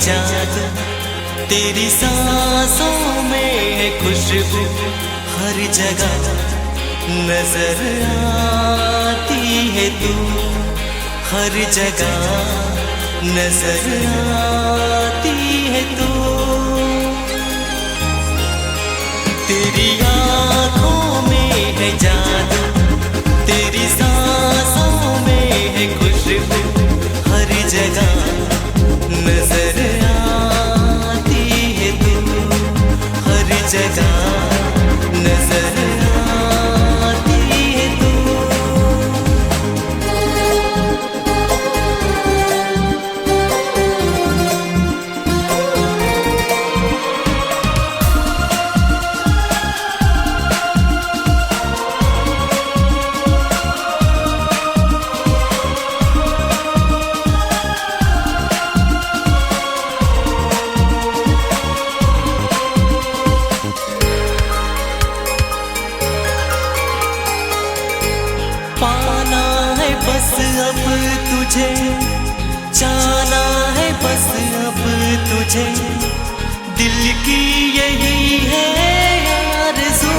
जादू, तेरी सांसों में है खुशबू, हर जगह नजर आती है तू, हर जगह नजर आती है तू। तेरी आँखों में है जादू, तेरी सांसों में है खुशबू, हर जगह नजर आती है तू, हर जगह नजर आती है तू। पाना है बस अब तुझे, जाना है बस अब तुझे, दिल की यही है आरज़ू।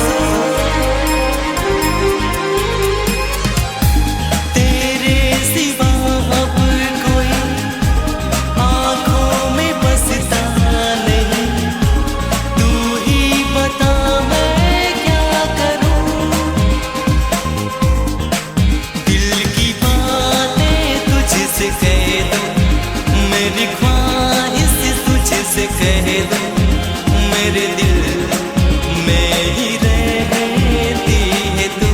तेरे सिवा अब कोई आँखों में बसता नहीं, तू ही बता मैं क्या करूँ। तुझसे कह दूं मेरी ख्वाहिश, तुझसे कह दूं मेरे दिल में ही रहती है तू,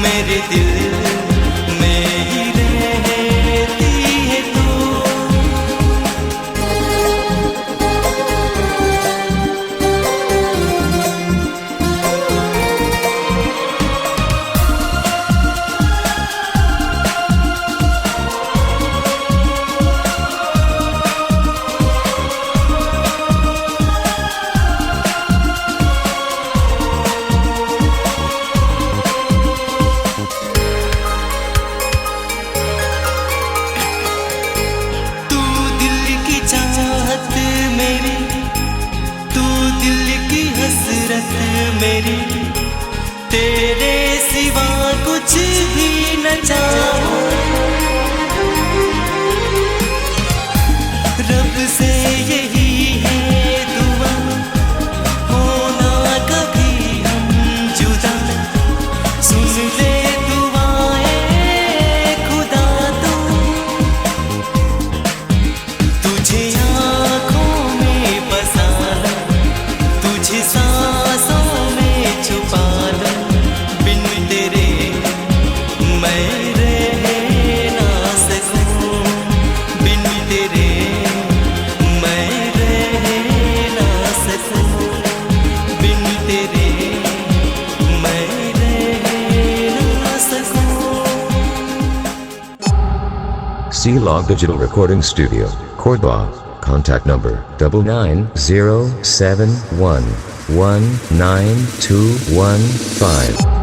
मेरे दिल में ही रहती है तू। मेरी तू दिल की हसरत मेरी, तेरे सिवा कुछ भी न चाहूं। रब से यही है दुआ, होना कभी हम जुदा, सुन ले दुआएं खुदा तू। तुझे सांसों में छुपा लो, बिन तेरे मैं रह ना सकूं, बिन तेरे मैं रह ना सकूं, बिन तेरे मैं रह ना सकूं। C-Log Digital Recording Studio, Cordoba. Contact number 9907119215.